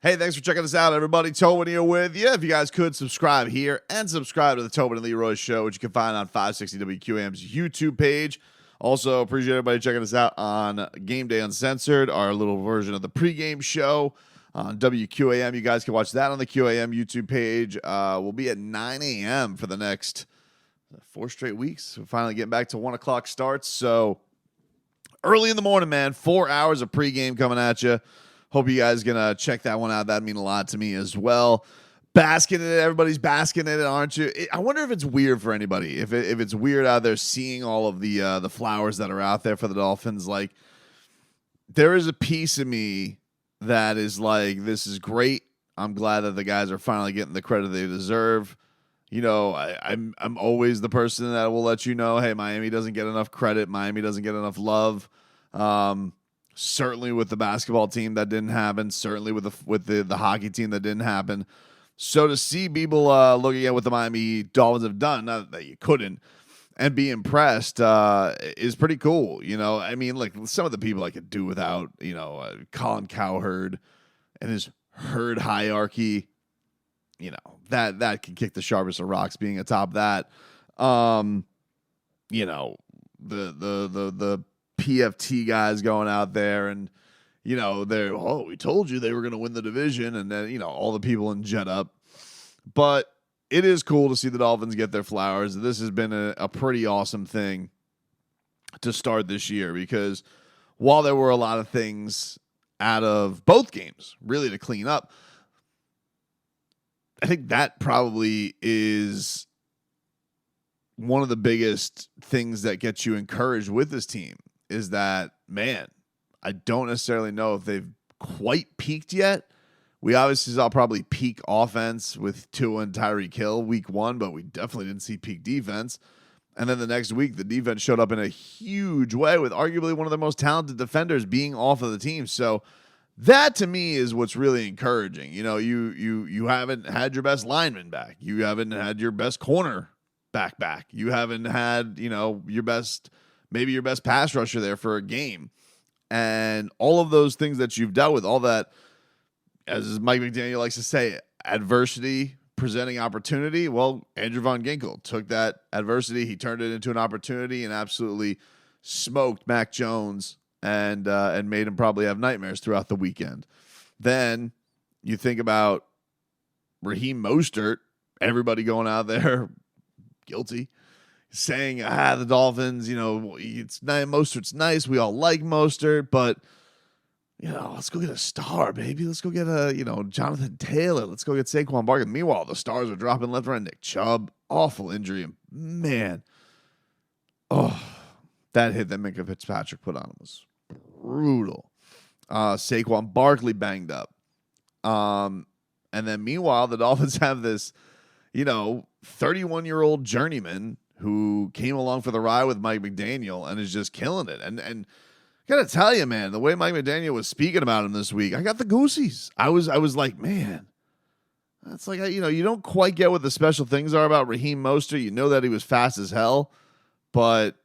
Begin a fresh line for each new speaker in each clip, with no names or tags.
Hey, thanks for checking us out, everybody. Tobin here with you. If you guys could subscribe here and subscribe to the Tobin and Leroy Show, which you can find on 560 WQAM's YouTube page. Also, appreciate everybody checking us out on Game Day Uncensored, our little version of the pregame show on WQAM. You guys can watch that on the QAM YouTube page. We'll be at 9 a.m. for the next 4 straight weeks. We're finally getting back to 1 o'clock starts. So early in the morning, man, 4 hours of pregame coming at you. Hope you guys gonna check that one out. That'd mean a lot to me as well. Basking in it, everybody's basking in it, aren't you? I wonder if it's weird for anybody. If it's weird out there seeing all of the flowers that are out there for the Dolphins. Like, there is a piece of me that is like, this is great. I'm glad that the guys are finally getting the credit they deserve. You know, I'm always the person that will let you know, hey, Miami doesn't get enough credit. Miami doesn't get enough love. Certainly with the basketball team that didn't happen. Certainly with the hockey team that didn't happen. So to see people looking at what the Miami Dolphins have done, not that you couldn't, and be impressed is pretty cool. You know, I mean, like some of the people I could do without, Colin Cowherd and his herd hierarchy, that can kick the sharpest of rocks being atop that. The PFT guys going out there and, we told you they were going to win the division, and then, all the people in jet up. But it is cool to see the Dolphins get their flowers. This has been a pretty awesome thing to start this year, because while there were a lot of things out of both games really to clean up, I think that probably is one of the biggest things that gets you encouraged with this team, is that, man, I don't necessarily know if they've quite peaked yet. We obviously saw probably peak offense with Tua and Tyreek Hill week 1, but we definitely didn't see peak defense. And then the next week, the defense showed up in a huge way with arguably one of the most talented defenders being off of the team. So that to me is what's really encouraging. You haven't had your best lineman back. You haven't had your best corner back. You haven't had, your best pass rusher there for a game. And all of those things that you've dealt with, all that, as Mike McDaniel likes to say, adversity presenting opportunity. Well, Andrew Von Ginkel took that adversity, he turned it into an opportunity, and absolutely smoked Mac Jones and made him probably have nightmares throughout the weekend. Then you think about Raheem Mostert, everybody going out there guilty, saying, the Dolphins, it's nice. Mostert's nice. We all like Mostert, but, let's go get a star, baby. Let's go get Jonathan Taylor. Let's go get Saquon Barkley. Meanwhile, the stars are dropping left, right. Nick Chubb, awful injury. And man, that hit that Minkah Fitzpatrick put on him was brutal. Saquon Barkley banged up. And then meanwhile, the Dolphins have this, 31-year-old journeyman who came along for the ride with Mike McDaniel and is just killing it. And gotta tell you, man, the way Mike McDaniel was speaking about him this week, I got the goosies. I was like, man, that's like, you don't quite get what the special things are about Raheem Mostert. You know that he was fast as hell, but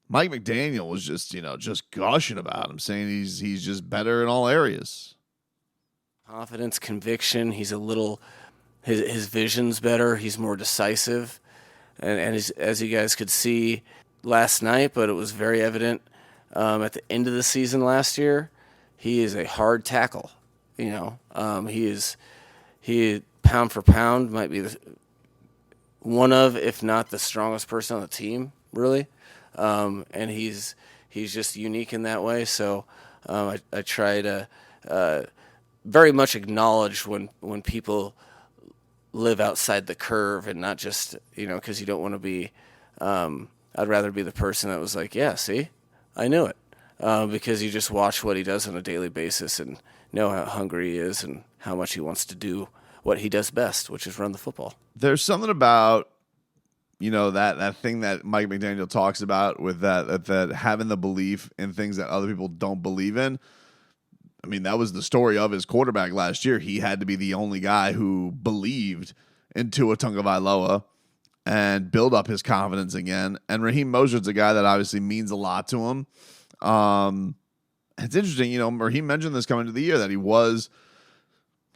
Mike McDaniel was just gushing about him, saying he's just better in all areas.
Confidence, conviction. He's a little, his vision's better. He's more decisive. And as you guys could see last night, but it was very evident at the end of the season last year, he is a hard tackle. He pound for pound might be one of, if not the strongest person on the team, really. And he's just unique in that way. So I try to very much acknowledge when people live outside the curve and not just, because you don't want to be, I'd rather be the person that was like, yeah, see, I knew it. Because you just watch what he does on a daily basis and know how hungry he is and how much he wants to do what he does best, which is run the football.
There's something about, that thing that Mike McDaniel talks about with that having the belief in things that other people don't believe in. I mean, that was the story of his quarterback last year. He had to be the only guy who believed in Tua Tagovailoa and build up his confidence again. And Raheem Mostert's a guy that obviously means a lot to him. It's interesting, Raheem mentioned this coming into the year that he was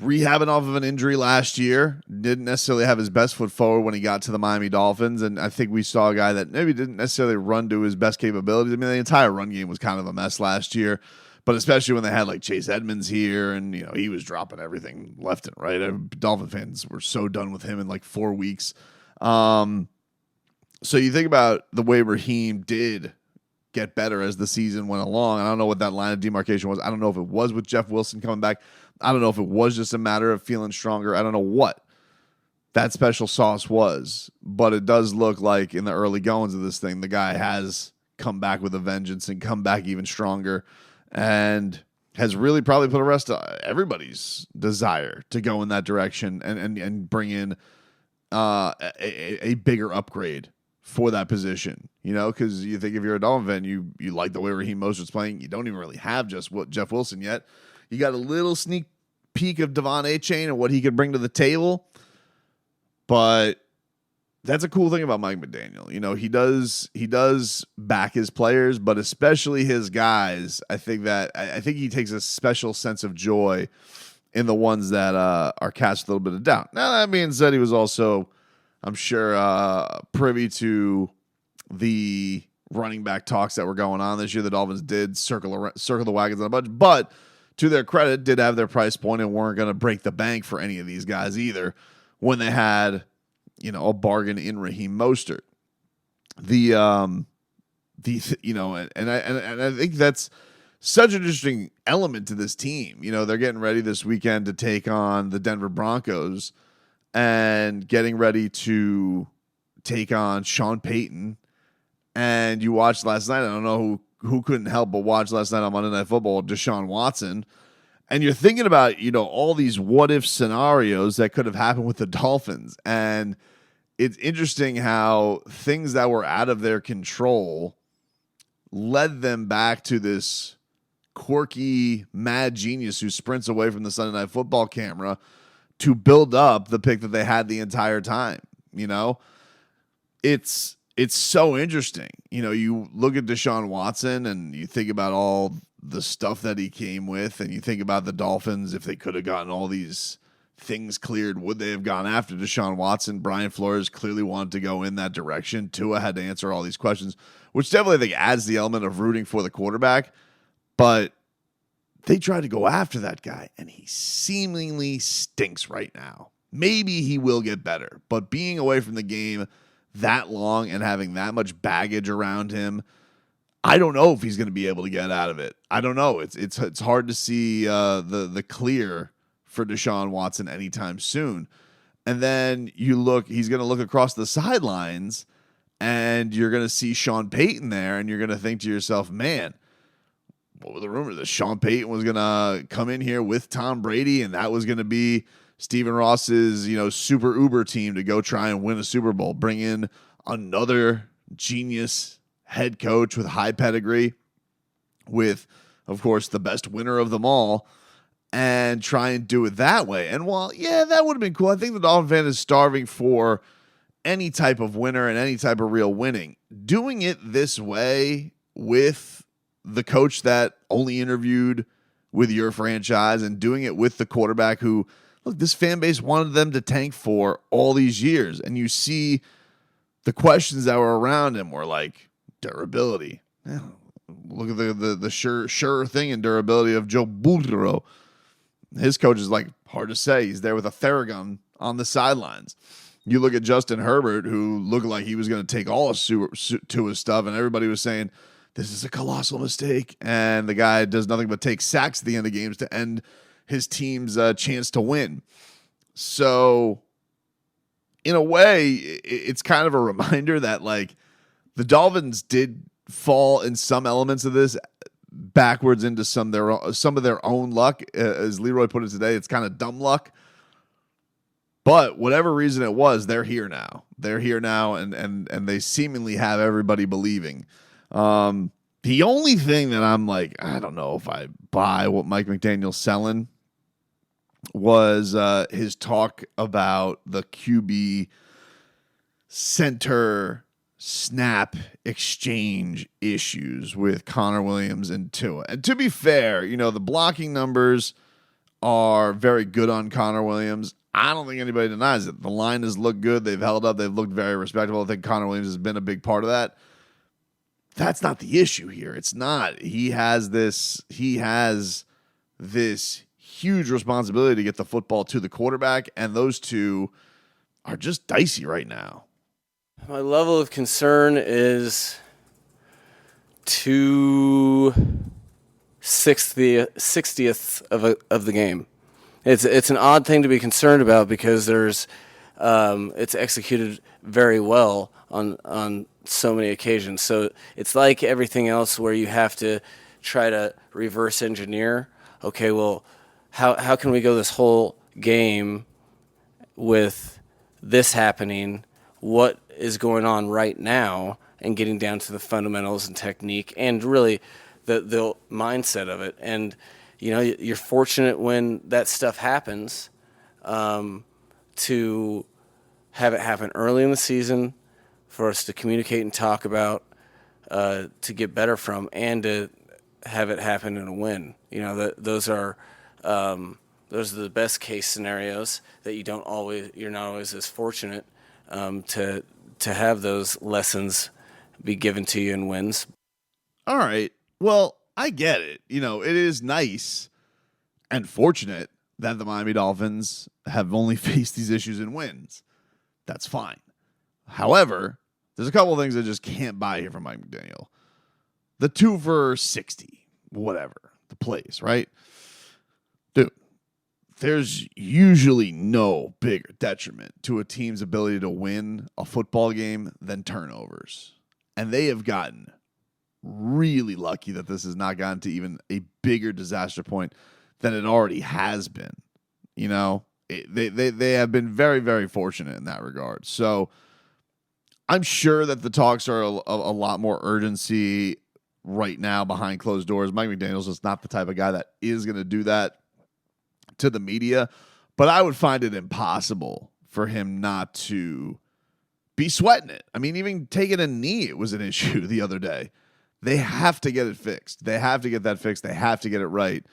rehabbing off of an injury last year. Didn't necessarily have his best foot forward when he got to the Miami Dolphins. And I think we saw a guy that maybe didn't necessarily run to his best capabilities. I mean, the entire run game was kind of a mess last year, but especially when they had like Chase Edmonds here and, he was dropping everything left and right. Dolphin fans were so done with him in like 4 weeks. So you think about the way Raheem did get better as the season went along. I don't know what that line of demarcation was. I don't know if it was with Jeff Wilson coming back. I don't know if it was just a matter of feeling stronger. I don't know what that special sauce was, but it does look like in the early goings of this thing, the guy has come back with a vengeance and come back even stronger and has really probably put a rest to everybody's desire to go in that direction and bring in a bigger upgrade for that position, because you think if you're a Dolphin fan, you like the way Raheem Mostert's playing. You don't even really have just Jeff Wilson yet. You got a little sneak peek of Devon A-Chain and what he could bring to the table, but that's a cool thing about Mike McDaniel. He does back his players, but especially his guys. I think he takes a special sense of joy in the ones that are cast with a little bit of doubt. Now, that being said, he was also, I'm sure, privy to the running back talks that were going on this year. The Dolphins did circle the wagons on a bunch, but to their credit, did have their price point and weren't going to break the bank for any of these guys either when they had, a bargain in Raheem Mostert. And I think that's such an interesting element to this team. They're getting ready this weekend to take on the Denver Broncos and getting ready to take on Sean Payton. And you watched last night, I don't know who couldn't help but watch last night on Monday Night Football, Deshaun Watson. And you're thinking about, all these what-if scenarios that could have happened with the Dolphins. And it's interesting how things that were out of their control led them back to this quirky, mad genius who sprints away from the Sunday Night Football camera to build up the pick that they had the entire time. It's so interesting. You look at Deshaun Watson and you think about all the stuff that he came with, and you think about the Dolphins, if they could have gotten all these things cleared, would they have gone after Deshaun Watson? Brian Flores clearly wanted to go in that direction. Tua had to answer all these questions, which definitely I think adds the element of rooting for the quarterback. But they tried to go after that guy, and he seemingly stinks right now. Maybe he will get better, but being away from the game that long and having that much baggage around him, I don't know if he's going to be able to get out of it. I don't know. It's hard to see the clear for Deshaun Watson anytime soon. And then he's going to look across the sidelines, and you're going to see Sean Payton there, and you're going to think to yourself, man, what were the rumors that Sean Payton was going to come in here with Tom Brady, and that was going to be Stephen Ross's, super Uber team to go try and win a Super Bowl, bring in another genius head coach with high pedigree, with, of course, the best winner of them all, and try and do it that way. And while, yeah, that would have been cool, I think the Dolphin fan is starving for any type of winner and any type of real winning. Doing it this way with the coach that only interviewed with your franchise and doing it with the quarterback who, look, this fan base wanted them to tank for all these years. And you see the questions that were around him were like durability. Yeah, look at the sure thing in durability of Joe Burrow. His coach is like, hard to say. He's there with a Theragun on the sidelines. You look at Justin Herbert, who looked like he was going to take all of Tua's stuff, and everybody was saying, this is a colossal mistake. And the guy does nothing but take sacks at the end of games to end his team's chance to win. So, in a way, it's kind of a reminder that, like, the Dolphins did fall in some elements of this backwards into some of their own luck. As Leroy put it today, it's kind of dumb luck. But whatever reason it was, they're here now. They're here now, and they seemingly have everybody believing. The only thing that I'm like, I don't know if I buy what Mike McDaniel's selling was his talk about the QB center snap exchange issues with Connor Williams and Tua. And to be fair, the blocking numbers are very good on Connor Williams. I don't think anybody denies it. The line has looked good. They've held up. They've looked very respectable. I think Connor Williams has been a big part of that. That's not the issue here. It's not. He has this huge responsibility to get the football to the quarterback, and those two are just dicey right now.
My level of concern is 2/60th of the game. It's an odd thing to be concerned about because it's executed very well on so many occasions. So it's like everything else where you have to try to reverse engineer. Okay, well, how can we go this whole game with this happening? What is going on right now? And getting down to the fundamentals and technique and really the mindset of it. And, you know, you're fortunate when that stuff happens to have it happen early in the season for us to communicate and talk about, to get better from, and to have it happen in a win. You know, those are the best case scenarios that you're not always as fortunate to have those lessons be given to you in wins.
All right. Well, I get it. You know, it is nice and fortunate that the Miami Dolphins have only faced these issues in wins. That's fine. However, there's a couple of things I just can't buy here from Mike McDaniel. The 2 for 60, whatever, the plays, right? Dude, there's usually no bigger detriment to a team's ability to win a football game than turnovers. And they have gotten really lucky that this has not gotten to even a bigger disaster point than it already has been. You know, they have been very, very fortunate in that regard. So I'm sure that the talks are a lot more urgency right now behind closed doors. Mike McDaniel's is not the type of guy that is going to do that to the media, but I would find it impossible for him not to be sweating it. I mean, even taking a knee, it was an issue the other day. They have to get it fixed. They have to get that fixed. They have to get it right,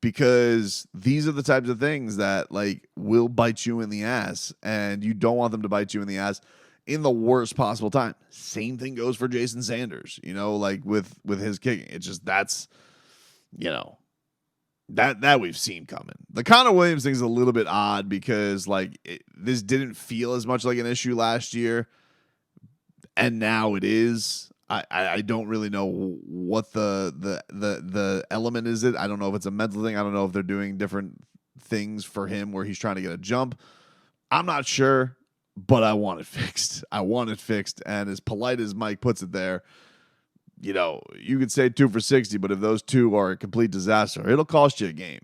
because these are the types of things that like will bite you in the ass, and you don't want them to bite you in the ass in the worst possible time. Same thing goes for Jason Sanders, you know, like with his kicking. It's just, that's, you know, that we've seen coming. The Connor Williams thing is a little bit odd because like this didn't feel as much like an issue last year, and now it is. I don't really know what the element is. I don't know if it's a mental thing. I don't know if they're doing different things for him where he's trying to get a jump. I'm not sure, but I want it fixed. I want it fixed. And as polite as Mike puts it there, you know, you could say 2 for 60, but if those two are a complete disaster, it'll cost you a game.